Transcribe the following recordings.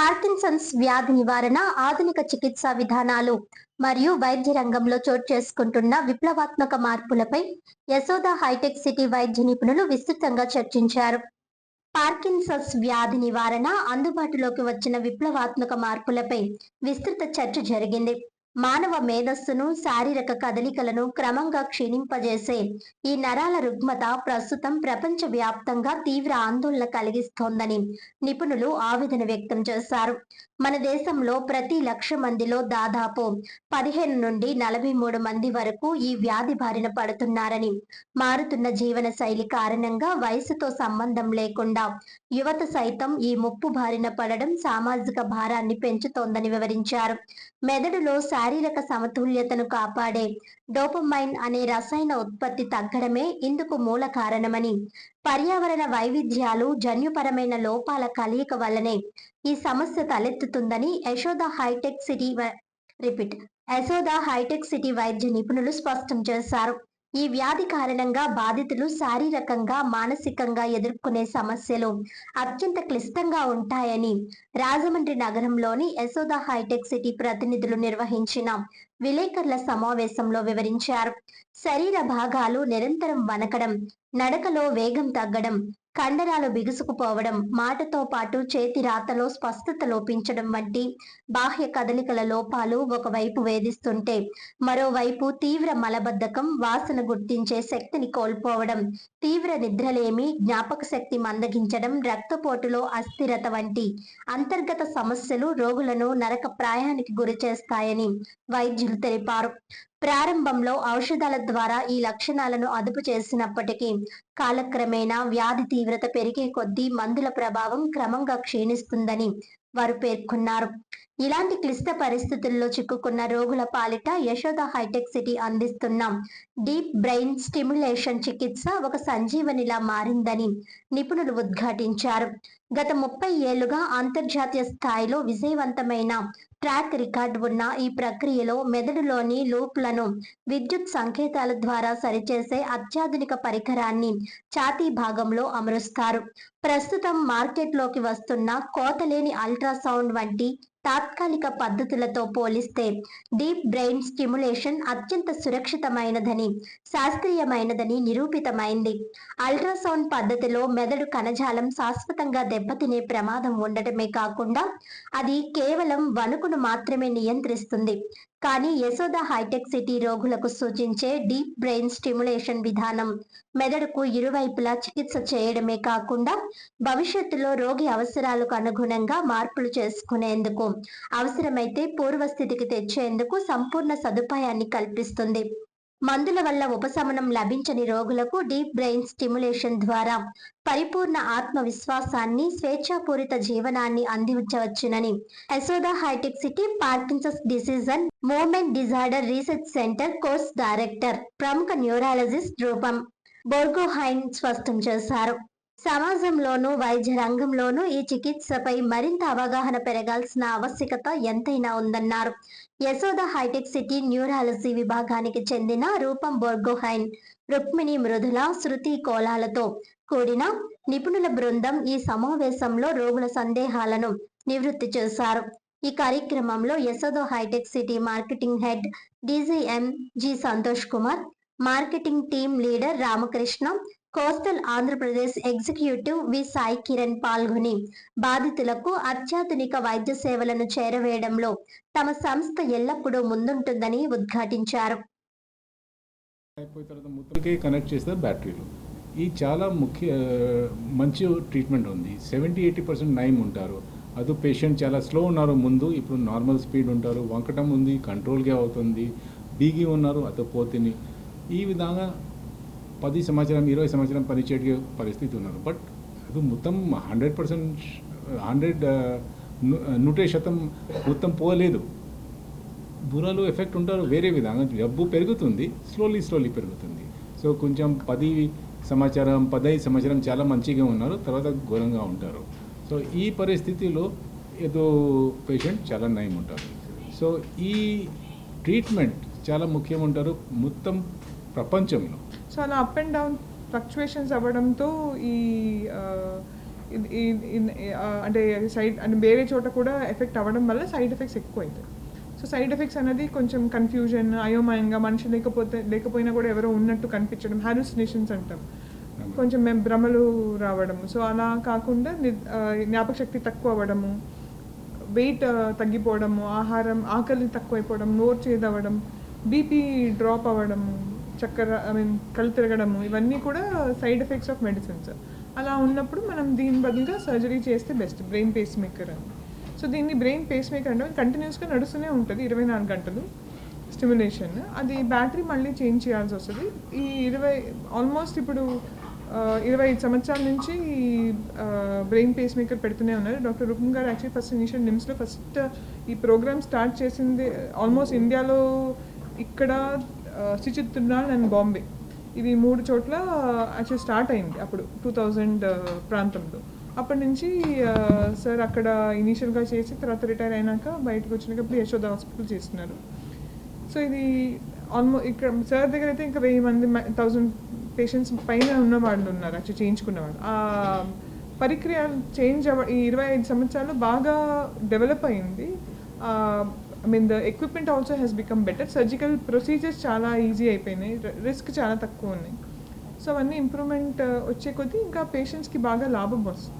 Parkinson's వ్యాధి నివారణ, ఆధునిక చికిత్సా విధానాలు మరియు వైద్య రంగంలో చోటు చేసుకుంటున్న విప్లవాత్మక మార్పులపై యశోద హైటెక్ సిటీ వైద్య నిపుణులు విస్తృతంగా చర్చించారు. పార్కిన్సన్స్ వ్యాధి నివారణ, అందుబాటులోకి వచ్చిన విప్లవాత్మక మార్పులపై విస్తృత చర్చ జరిగింది. మానవ మేధస్సును, శారీరక కదలికలను క్రమంగా క్షీణింపజేసే ఈ నరాల రుగ్మత ప్రస్తుతం ప్రపంచ వ్యాప్తంగా తీవ్ర ఆందోళన కలిగిస్తోందని నిపుణులు ఆవేదన వ్యక్తం చేశారు. మన దేశంలో ప్రతి 1,00,000 మందిలో దాదాపు 15 నుండి 43 మంది వరకు ఈ వ్యాధి బారిన పడుతున్నారని, మారుతున్న జీవన శైలి కారణంగా వయసుతో సంబంధం లేకుండా యువత సైతం ఈ ముప్పు బారిన పడడం సామాజిక భారాన్ని పెంచుతోందని వివరించారు. మెదడులో శారీరక సమతుల్యతను కాపాడే డోపమైన్ అనే రసాయన ఉత్పత్తి తగ్గడమే ఇందుకు మూల కారణమని, పర్యావరణ వైవిధ్యాలు, జన్యుపరమైన లోపాల కలయిక వల్లనే ఈ సమస్య తలెత్తుతుందని యశోద హైటెక్ సిటీ వైద్య నిపుణులు స్పష్టం చేశారు. ఈ వ్యాధి కారణంగా బాధితులు శారీరకంగా, మానసికంగా ఎదుర్కొనే సమస్యలు అత్యంత క్లిష్టంగా ఉంటాయని రాజమండ్రి నగరంలోని యశోద హైటెక్ సిటీ ప్రతినిధులు నిర్వహించిన విలేకరుల సమావేశంలో వివరించారు. శరీర భాగాలు నిరంతరం వణకడం, నడకలో వేగం తగ్గడం, కండరాలు బిగుసుకుపోవడం, మాటతో పాటు చేతి రాతలో స్పష్టత లోపించడం వంటి బాహ్య కదలికల లోపాలు ఒకవైపు వేధిస్తుంటే, మరోవైపు తీవ్ర మలబద్ధకం, వాసన గుర్తించే శక్తిని కోల్పోవడం, తీవ్ర నిద్రలేమి, జ్ఞాపక శక్తి మందగించడం, రక్తపోటులో అస్థిరత వంటి అంతర్గత సమస్యలు రోగులను నరక ప్రాయానికి గురి చేస్తాయని వైద్యులు తెలిపారు. ప్రారంభంలో ఔషధాల ద్వారా ఈ లక్షణాలను అదుపు చేసినప్పటికీ కాలక్రమేణా వ్యాధి తీవ్రత పెరిగే కొద్దీ మందుల ప్రభావం క్రమంగా క్షీణిస్తుందని వారు పేర్కొన్నారు. ఇలాంటి క్లిష్ట పరిస్థితుల్లో చిక్కుకున్న రోగుల పాలిట యశోద హైటెక్ సిటీ అందిస్తున్న డీప్ బ్రెయిన్ స్టిమ్యులేషన్ చికిత్స ఒక సంజీవనిలా మారిందని నిపుణులు ఉద్ఘాటించారు. గత 30 ఏళ్లుగా అంతర్జాతీయ స్థాయిలో విజయవంతమైన ట్రాక్ రికార్డు ఉన్న ఈ ప్రక్రియలో మెదడులోని లూప్లను విద్యుత్ సంకేతాల ద్వారా సరిచేసే అత్యాధునిక పరికరాన్ని ఛాతీ భాగంలో అమరుస్తారు. ప్రస్తుతం మార్కెట్లోకి వస్తున్న కోతలేని అల్ట్రాసౌండ్ వంటి తాత్కాలిక పద్ధతులతో పోలిస్తే డీప్ బ్రెయిన్ స్టిమ్యులేషన్ అత్యంత సురక్షితమైనదని, శాస్త్రీయమైనదని నిరూపితమైంది. అల్ట్రాసౌండ్ పద్ధతిలో మెదడు కణజాలం శాశ్వతంగా దెబ్బతినే ప్రమాదం ఉండటమే కాకుండా అది కేవలం వణుకును మాత్రమే నియంత్రిస్తుంది. కానీ యశోద హైటెక్ సిటీ రోగులకు సూచించే డీప్ బ్రెయిన్ స్టిమ్యులేషన్ విధానం మెదడుకు ఇరువైపులా చికిత్స చేయడమే కాకుండా భవిష్యత్తులో రోగి అవసరాలకు అనుగుణంగా మార్పులు చేసుకునేందుకు, అవసరమైతే పూర్వస్థితికి తెచ్చేందుకు సంపూర్ణ సదుపాయాన్ని కల్పిస్తుంది. మందుల వల్ల ఉపశమనం లభించని రోగులకు డీప్ బ్రెయిన్ స్టిమ్యులేషన్ ద్వారా పరిపూర్ణ ఆత్మవిశ్వాసాన్ని, స్వేచ్ఛాపూరిత జీవనాన్ని అందించవచ్చునని Yashoda hitech city Parkinson's disease and movement disorder research centre course director, ప్రముఖ న్యూరాలజిస్ట్ రూపం బోర్గోహైన్ స్పష్టం చేశారు. సమాజంలోనూ వైద్య రంగంలోనూ ఈ చికిత్సపై మరింత అవగాహన పెరగాల్సిన ఆవశ్యకత ఎంతైనా ఉందన్నారు. యశోద హైటెక్ సిటీ న్యూరాలజీ విభాగానికి చెందిన రూపం బోర్గోహైన్, రుక్మిణి మృదుల, శృతి కోలాలతో కూడిన నిపుణుల బృందం ఈ సమావేశంలో రోగుల సందేహాలను నివృత్తి చేశారు. ఈ కార్యక్రమంలో Yashoda hitech city marketing head DGM G Santosh Kumar, marketing team leader Ramakrishna, coastal Andhra Pradesh executive V Sai Kiran పాల్గొని బాధితులకు అత్యాధునిక వైద్య సేవలను చేరవేయడంలో తమ సంస్థ ఎల్లప్పుడూ ముందుంటుందని ఉద్ఘాటించారు. కనెక్ట్ చేస్తారు బ్యాటరీలు. ఈ చాలా మంచి ట్రీట్మెంట్ ఉంది. 70-80% నయం ఉంటారు. అది పేషెంట్ చాలా స్లో ఉన్నారు ముందు, ఇప్పుడు నార్మల్ స్పీడ్ ఉంటారు. వంకటం ఉంది, కంట్రోల్గా అవుతుంది. బీగి ఉన్నారు, అది పోతుంది. ఈ విధంగా 10 సంవత్సరం 20 సంవత్సరం పనిచేయే పరిస్థితి ఉన్నారు. బట్ అది మొత్తం 100% మొత్తం పోలేదు. బుర్రలో ఎఫెక్ట్ ఉంటారు. వేరే విధంగా జబ్బు పెరుగుతుంది, స్లోలీ పెరుగుతుంది. సో కొంచెం 15 సంవత్సరం చాలా మంచిగా ఉన్నారు, తర్వాత ఘోరంగా ఉంటారు. సో ఈ పరిస్థితిలో ఏదో పేషెంట్ చాలా నయం ఉంటారు. సో ఈ ట్రీట్మెంట్ చాలా ముఖ్యం ఉంటారు మొత్తం ప్రపంచంలో. సో అలా అప్ అండ్ డౌన్ ఫ్లక్చువేషన్స్ అవ్వడంతో అంటే అంటే వేరే చోట కూడా ఎఫెక్ట్ అవ్వడం వల్ల సైడ్ ఎఫెక్ట్స్ ఎక్కువ అవుతాయి. సో సైడ్ ఎఫెక్ట్స్ అనేది కొంచెం కన్ఫ్యూజన్, అయోమయంగా, మనిషి లేకపోయినా కూడా ఎవరో ఉన్నట్టు కనిపించడం, హాలుసినేషన్స్ అంటాం, కొంచెం మేము భ్రమలు రావడము. సో అలా కాకుండా జ్ఞాపక శక్తి తక్కువ అవ్వడము, వెయిట్ తగ్గిపోవడము, ఆకలి తక్కువైపోవడం, నోరు చేదవ్వడం, బీపీ డ్రాప్ అవ్వడము, చక్కెర కళ్ళు తిరగడము, ఇవన్నీ కూడా సైడ్ ఎఫెక్ట్స్ ఆఫ్ మెడిసిన్స్. అలా ఉన్నప్పుడు మనం దీని బదులుగా సర్జరీ చేస్తే బెస్ట్, బ్రెయిన్ పేస్ మేకర్ అని. సో దీన్ని బ్రెయిన్ పేస్ మేకర్ అంటే కంటిన్యూస్గా నడుస్తూనే ఉంటుంది 24 గంటలు స్టిమ్యులేషన్. అది బ్యాటరీ మళ్ళీ చేంజ్ చేయాల్సి వస్తుంది. ఈ ఆల్మోస్ట్ ఇప్పుడు 25 సంవత్సరాల నుంచి బ్రెయిన్ పేస్ మేకర్ పెడుతూనే ఉన్నారు. డాక్టర్ రుక్మిణి గారు యాక్చువల్లీ ఫస్ట్ ఇనిషియల్ నిమ్స్లో ఫస్ట్ ఈ ప్రోగ్రామ్ స్టార్ట్ చేసింది ఆల్మోస్ట్ ఇండియాలో, ఇక్కడ సిచిత్రనాల్ అండ్ బాంబే, ఇవి 3 చోట్ల యాక్చువల్ స్టార్ట్ అయింది అప్పుడు 2000 ప్రాంతంలో. అప్పటి నుంచి సార్ అక్కడ ఇనీషియల్గా చేసి తర్వాత రిటైర్ అయినాక బయటకు వచ్చినప్పుడు యశోద హాస్పిటల్ చేస్తున్నారు. సో ఇది ఆల్మోస్ట్ ఇక్కడ సార్ దగ్గర అయితే ఇంకా 1000 మంది 1000 పేషెంట్స్ పైన ఉన్న వాళ్ళు ఉన్నారు యాక్చువల్ చేయించుకున్నవాళ్ళు. ఆ పరిక్రియ చేంజ్ ఈ 25 సంవత్సరాలు బాగా డెవలప్ అయింది. The equipment also has become better. Surgical procedures చాలా ఈజీ అయిపోయినాయి, రిస్క్ చాలా తక్కువ ఉన్నాయి. సో అవన్నీ ఇంప్రూవ్మెంట్ వచ్చే కొద్దీ ఇంకా పేషెంట్స్కి బాగా లాభం వస్తుంది.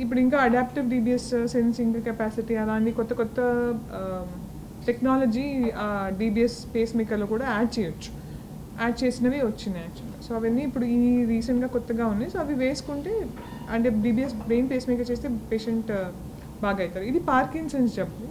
ఇప్పుడు ఇంకా అడాప్టివ్ DBS సెన్సింగ్ కెపాసిటీ అలాంటి కొత్త కొత్త టెక్నాలజీ DBS పేస్ మేకర్లో కూడా యాడ్ చేసినవి వచ్చినాయి యాక్చువల్గా. సో అవన్నీ ఇప్పుడు ఈ రీసెంట్గా కొత్తగా ఉన్నాయి. సో అవి వేసుకుంటే అంటే DBS బ్రెయిన్ పేస్ మేకర్ చేస్తే పేషెంట్ బాగా అవుతారు. ఇది పార్కిన్సన్స్ జబ్బు.